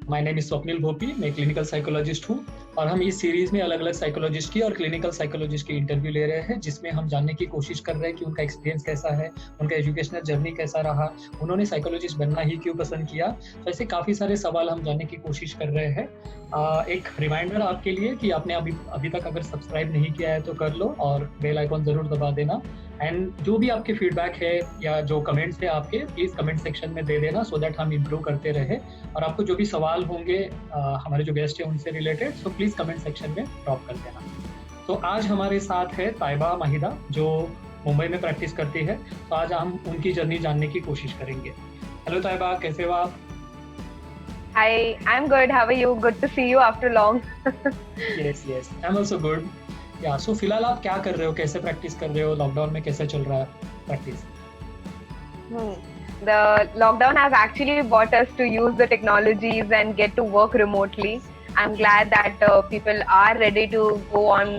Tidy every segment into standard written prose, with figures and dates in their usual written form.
My name is Swapnil Bhopi, मैं clinical psychologist हूँ और हम इस सीरीज में अलग अलग साइकोलॉजिस्ट की और क्लिनिकल साइकोलॉजिस्ट की इंटरव्यू ले रहे हैं, जिसमें हम जानने की कोशिश कर रहे हैं कि उनका एक्सपीरियंस कैसा है, उनका एजुकेशनल जर्नी कैसा रहा, उन्होंने साइकोलॉजिस्ट बनना ही क्यों पसंद किया। तो ऐसे काफ़ी सारे सवाल हम जानने की कोशिश कर रहे हैं। एक रिमाइंडर आपके लिए कि आपने अभी तक अगर सब्सक्राइब नहीं किया है तो कर लो और बेल आइकॉन ज़रूर दबा देना। एंड जो भी आपके फीडबैक है या जो कमेंट्स है आपके, प्लीज़ कमेंट सेक्शन में दे देना, सो दैट हम इम्प्रूव करते रहे। और आपको जो भी सवाल होंगे हमारे जो गेस्ट हैं उनसे related, so please comment section में ड्रॉप कर देना। तो आज हमारे साथ है ताइबा माहिदा, जो मुंबई में प्रैक्टिस करती है। तो आज हम उनकी जर्नी जानने की कोशिश करेंगे। हेलो ताइबा, कैसे हो आप? Hi, I'm good. How are you? Good to see you after long. Yes yes, I am also good. या सो फिलहाल आप क्या कर रहे हो, कैसे प्रैक्टिस कर रहे हो, लॉकडाउन में कैसे चल रहा है practice? The lockdown has actually brought us to use the technologies and get to work remotely. I'm glad that people are ready to go on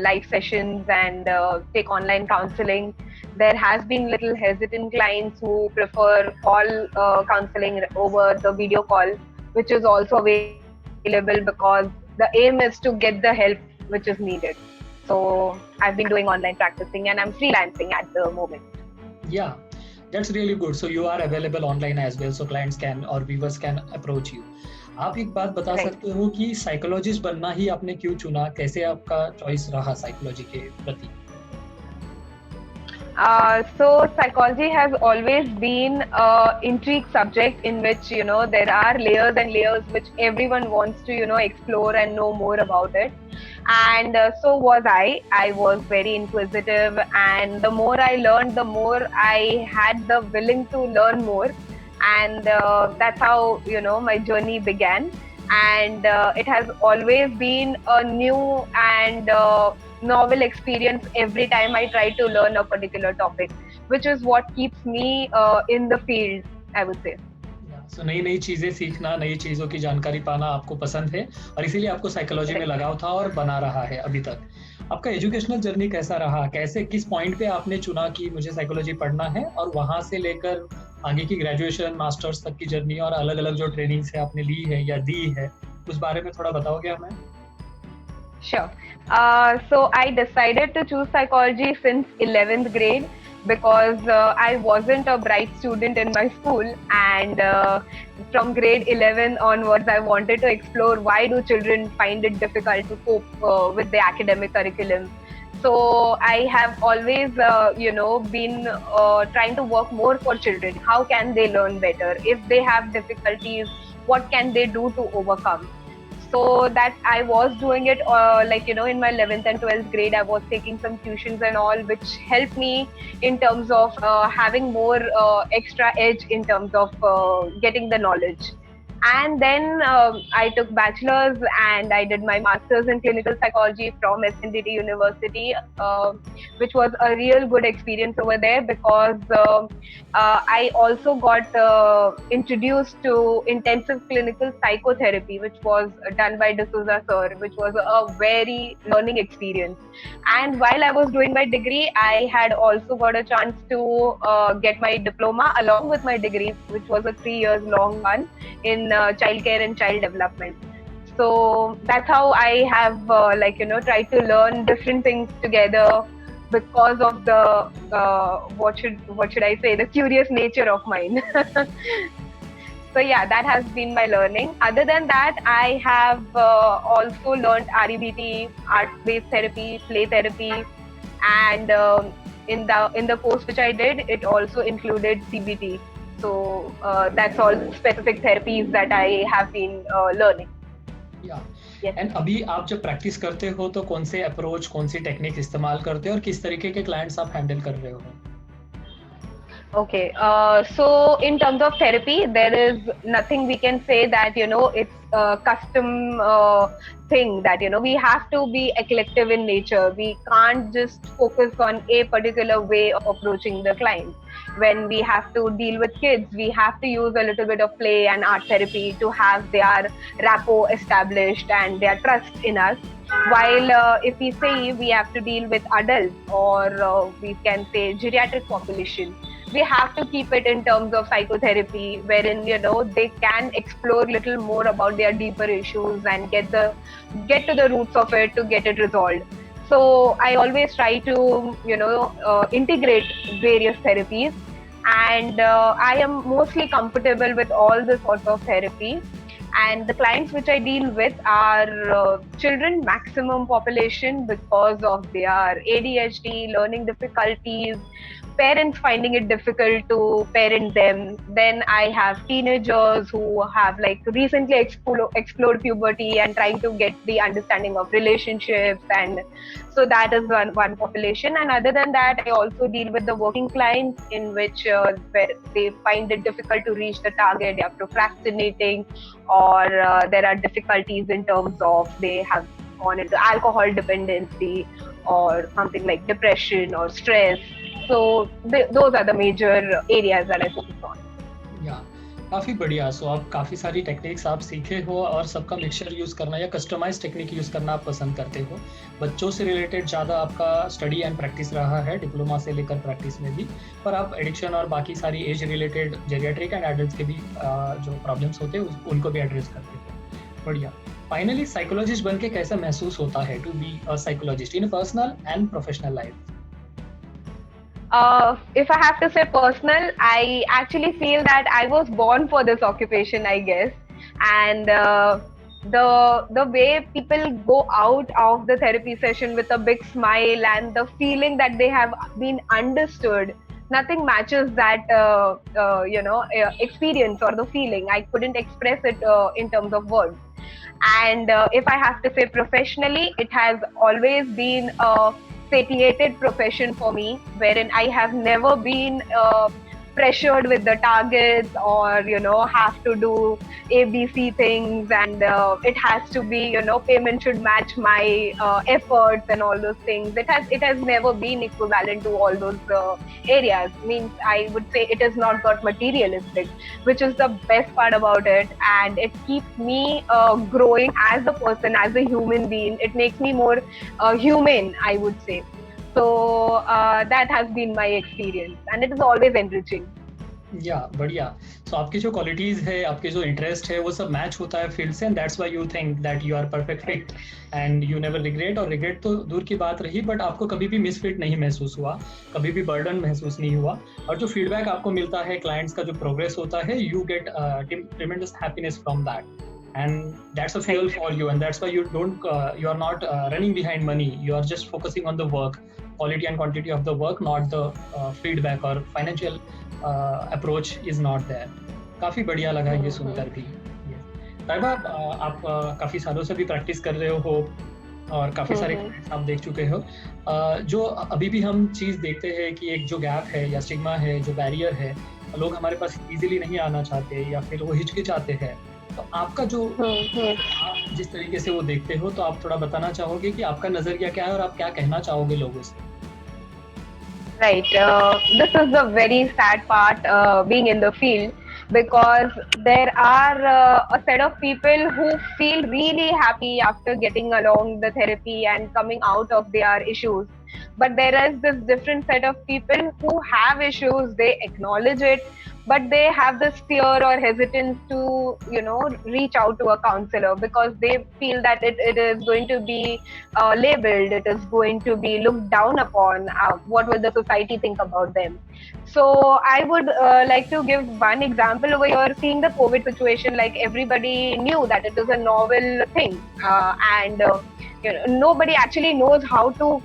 live sessions and take online counseling. There has been little hesitant clients who prefer call counseling over the video call, which is also available because the aim is to get the help which is needed. So I've been doing online practicing and I'm freelancing at the moment. Yeah, that's really good. So you are available online as well, so clients can or viewers can approach you. आप एक बात बता Right. सकते हो कि psychologist बनना ही आपने क्यों चुना, कैसे आपका चॉइस रहा साइकोलॉजी के प्रति? So psychology has always been a intrigue subject in which there are layers and layers which everyone wants to explore and know more about it. And so was I. I was very inquisitive, and the more I learned, the more I had the willing to learn more, and that's how my journey began. And it has always been a new and novel experience every time I try to learn a particular topic, which is what keeps me in the field, I would say. सो नई नई चीजें सीखना, नई चीजों की जानकारी पाना आपको पसंद है और इसीलिए आपको साइकोलॉजी में लगाव था और बना रहा है अभी तक। आपका एजुकेशनल जर्नी कैसा रहा, कैसे किस पॉइंट पे आपने चुना कि मुझे साइकोलॉजी पढ़ना है, और वहां से लेकर आगे की ग्रेजुएशन मास्टर्स तक की जर्नी और अलग अलग जो ट्रेनिंग्स है आपने ली है या दी है, उस बारे में थोड़ा बताओगे हमें? Sure. So I decided to choose psychology since 11th grade because I wasn't a bright student in my school, and from grade 11 onwards I wanted to explore why do children find it difficult to cope with the academic curriculum. So I have always been trying to work more for children. How can they learn better? If they have difficulties, what can they do to overcome? So that I was doing it in my 11th and 12th grade. I was taking some tuitions and all, which helped me in terms of having more extra edge in terms of getting the knowledge. And then I took bachelor's and I did my master's in clinical psychology from SNDT University, which was a real good experience over there because I also got introduced to intensive clinical psychotherapy, which was done by D'Souza sir, which was a very learning experience. And while I was doing my degree, I had also got a chance to get my diploma along with my degree, which was a 3 years long one in child care and child development. So that's how I have tried to learn different things together because of the what should I say, the curious nature of mine. So yeah, that has been my learning. Other than that, I have also learned REBT, art-based therapy, play therapy, and in the course which I did, it also included CBT. So that's all specific therapies that I have been learning. या Yes. And अभी आप जब practice करते हो तो कौन से approach, कौन सी टेक्निक इस्तेमाल करते हो और किस तरीके के क्लाइंट्स आप हैंडल कर रहे हो? Okay. So in terms of therapy, there is nothing we can say that it's a custom thing that we have to be eclectic in nature. We can't just focus on a particular way of approaching the client. When we have to deal with kids, we have to use a little bit of play and art therapy to have their rapport established and their trust in us. While if we say we have to deal with adults or we can say geriatric population, we have to keep it in terms of psychotherapy, wherein they can explore little more about their deeper issues and get to the roots of it to get it resolved. So I always try to integrate various therapies, and I am mostly comfortable with all the sorts of therapy. And the clients which I deal with are children maximum population because of their ADHD, learning difficulties, parents finding it difficult to parent them. Then I have teenagers who have like recently explored puberty and trying to get the understanding of relationships, and so that is one population. And other than that, I also deal with the working clients in which where they find it difficult to reach the target, they are procrastinating, or there are difficulties in terms of they have gone into alcohol dependency or something like depression or stress. So those are the major areas that I focus on. या काफ़ी बढ़िया। सो आप काफ़ी सारी techniques आप सीखे हो और सबका मिक्सचर यूज़ करना या कस्टमाइज टेक्निक यूज़ करना आप पसंद करते हो। बच्चों से रिलेटेड ज़्यादा आपका स्टडी एंड प्रैक्टिस रहा है, डिप्लोमा से लेकर प्रैक्टिस में भी, पर आप एडिक्शन और बाकी सारी age related geriatric and adult के भी जो प्रॉब्लम्स होते हैं उनको भी एड्रेस करते हो। बढ़िया। फाइनली साइकोलॉजिस्ट बन के कैसा महसूस होता है to be a psychologist in personal and professional life? If I have to say personal, I actually feel that I was born for this occupation, I guess. And the way people go out of the therapy session with a big smile and the feeling that they have been understood, nothing matches that experience or the feeling. I couldn't express it in terms of words. And if I have to say professionally, it has always been a satiated profession for me, wherein I have never been pressured with the targets or have to do ABC things, and it has to be payment should match my efforts and all those things. It has never been equivalent to all those areas. Means I would say it is not got materialistic, which is the best part about it, and it keeps me growing as a person, as a human being. It makes me more human, I would say. So that has been my experience, and it is always enriching. या बढ़िया। सो आपकी जो qualities है, आपके जो interest है, वो सब मैच होता है फील्ड से, and that's why you think that you are perfect fit and you never regret. और रिग्रेट तो दूर की बात रही, बट आपको कभी भी मिसफिट नहीं महसूस हुआ, कभी भी बर्डन महसूस नहीं हुआ। और जो फीडबैक आपको मिलता है, क्लाइंट्स का जो प्रोग्रेस होता है, you get ट्रेमेंडस happiness from that, and that's a fuel for you, and that's why you are not running behind money. You are just focusing on the work, quality and quantity of the work, not the feedback or financial approach is not there. काफी बढ़िया लगा ये सुनकर भी। ताइबा, आप काफी सालों से भी प्रैक्टिस कर रहे हो और काफी सारे क्लाइंट्स आप देख चुके हो। जो अभी भी हम चीज देखते हैं कि एक जो गैप है या स्टिग्मा है, जो बैरियर है, लोग हमारे पास इजीली नहीं आना चाहते या फिर वो हिचकिचाते हैं। तो आपका जो आप जिस तरीके से वो देखते हो, तो आप थोड़ा बताना चाहोगे कि आपका नजरिया क्या है और आप क्या कहना चाहोगे लोगों से? Right. This is the very sad part being in the field, because there are a set of people who feel really happy after getting along the therapy and coming out of their issues. But there is this different set of people who have issues, they acknowledge it, but they have this fear or hesitance to reach out to a counselor because they feel that it is going to be labeled, it is going to be looked down upon, what will the society think about them. So I would like to give one example over here. Seeing the COVID situation, like everybody knew that it is a novel thing, and nobody actually knows how to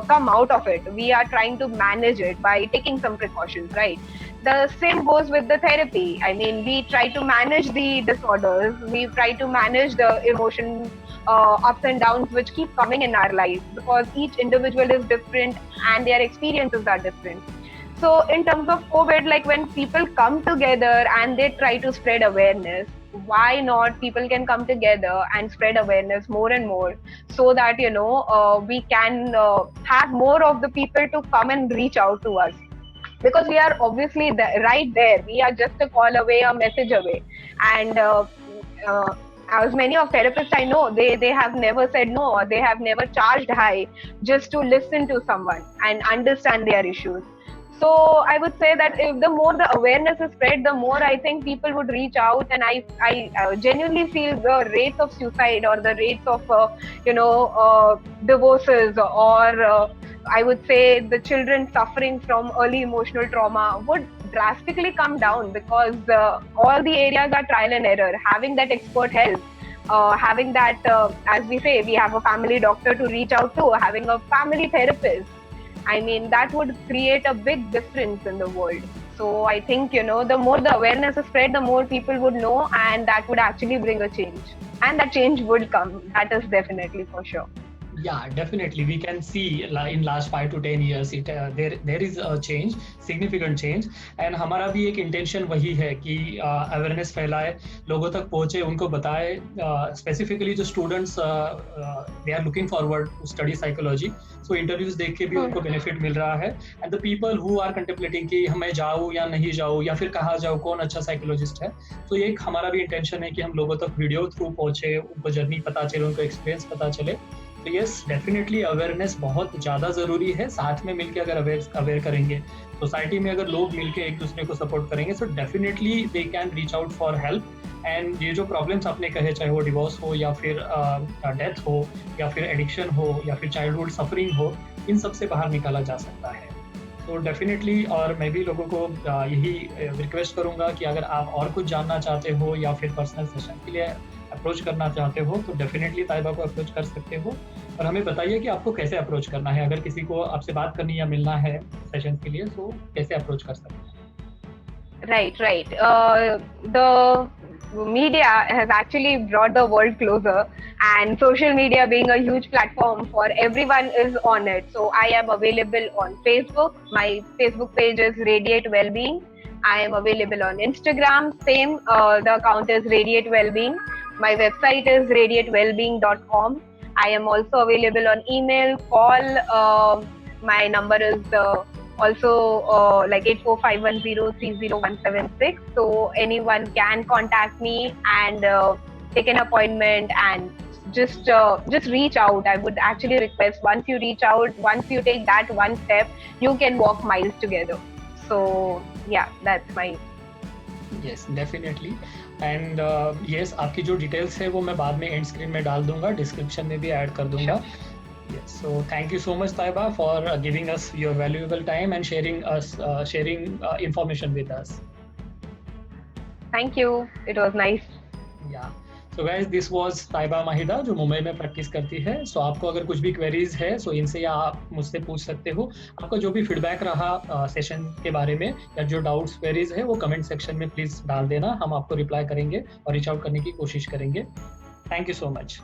come out of it. We are trying to manage it by taking some precautions, right? The same goes with the therapy. I mean, we try to manage the disorders, we try to manage the emotion ups and downs which keep coming in our life, because each individual is different and their experiences are different. So in terms of COVID, like when people come together and they try to spread awareness, why not people can come together and spread awareness more and more, so that we can have more of the people to come and reach out to us, because we are obviously right there. We are just a call away, a message away. And as many of therapists I know, they have never said no, or they have never charged high just to listen to someone and understand their issues. So I would say that if the more the awareness is spread, the more I think people would reach out, and I genuinely feel the rates of suicide or the rates of divorces, or I would say the children suffering from early emotional trauma would drastically come down, because all the areas are trial and error. Having that expert help, having that, as we say, we have a family doctor to reach out to, having a family therapist, I mean, that would create a big difference in the world. So I think, the more the awareness is spread, the more people would know, and that would actually bring a change. And that change would come. That is definitely for sure. Yeah, definitely. We can see in last 5 to 10 years, there is a change, significant change. And हमारा भी एक intention वही है कि awareness फैलाए, लोगों तक पहुँचे, उनको बताए. Specifically जो students they are looking forward to study psychology, so interviews देख के भी उनको benefit मिल रहा है. And the people who are contemplating कि मैं जाऊँ या नहीं जाऊँ, या फिर कहाँ जाऊँ, कौन अच्छा psychologist है, तो ये हमारा भी intention है कि हम लोगों तक वीडियो थ्रू पहुँचे, उनको जर्नी पता चले, उनको एक्सपीरियंस पता चले. तो यस, डेफिनेटली अवेयरनेस बहुत ज़्यादा ज़रूरी है. साथ में मिलके अगर अवेयर करेंगे, सोसाइटी में अगर लोग मिलके एक दूसरे को सपोर्ट करेंगे, so definitely they can reach out for help. And ये जो प्रॉब्लम्स आपने कहे, चाहे वो डिवोर्स हो या फिर डेथ हो या फिर एडिक्शन हो या फिर चाइल्डहुड सफरिंग हो, इन सब से बाहर निकाला जा सकता है. तो डेफिनेटली, और मैं भी लोगों को यही रिक्वेस्ट करूँगा कि अगर आप और कुछ जानना चाहते हो या फिर पर्सनल सेशन के लिए अप्रोच करना चाहते हो, तो डेफिनेटली ताइबा को अप्रोच कर सकते हो. और हमें बताइए कि आपको कैसे अप्रोच करना है. अगर किसी को आपसे बात करनी या मिलना है सेशन के लिए, तो कैसे अप्रोच कर सकते हैं? Right. The media has actually brought the world closer, and social media being a huge platform for everyone is on it. So I am available on Facebook. My Facebook page is Radiate Wellbeing. I am available on Instagram. Same, the account is Radiate Wellbeing. My website is radiatewellbeing.com. I am also available on email, call. My number is also like 84510301776. So anyone can contact me and take an appointment and just reach out. I would actually request, once you reach out, once you take that one step, you can walk miles together. So yeah, that's my. Yes, definitely. And yes, आपकी जो details है वो मैं बाद में and screen में डाल दूंगा, डिस्क्रिप्शन में भी ऐड कर दूंगा. Yes, so thank you so much, Taiba, for giving us your valuable time and sharing information with us. Thank you. It was nice. Yeah. So guys, this was Taiba Mahida, जो मुंबई में practice करती है. So आपको अगर कुछ भी queries है, so इनसे या आप मुझसे पूछ सकते हो. आपका जो भी फीडबैक रहा सेशन के बारे में, या जो डाउट्स क्वेरीज है, वो कमेंट सेक्शन में प्लीज डाल देना. हम आपको रिप्लाई करेंगे और रीच आउट करने की कोशिश करेंगे. Thank you so much.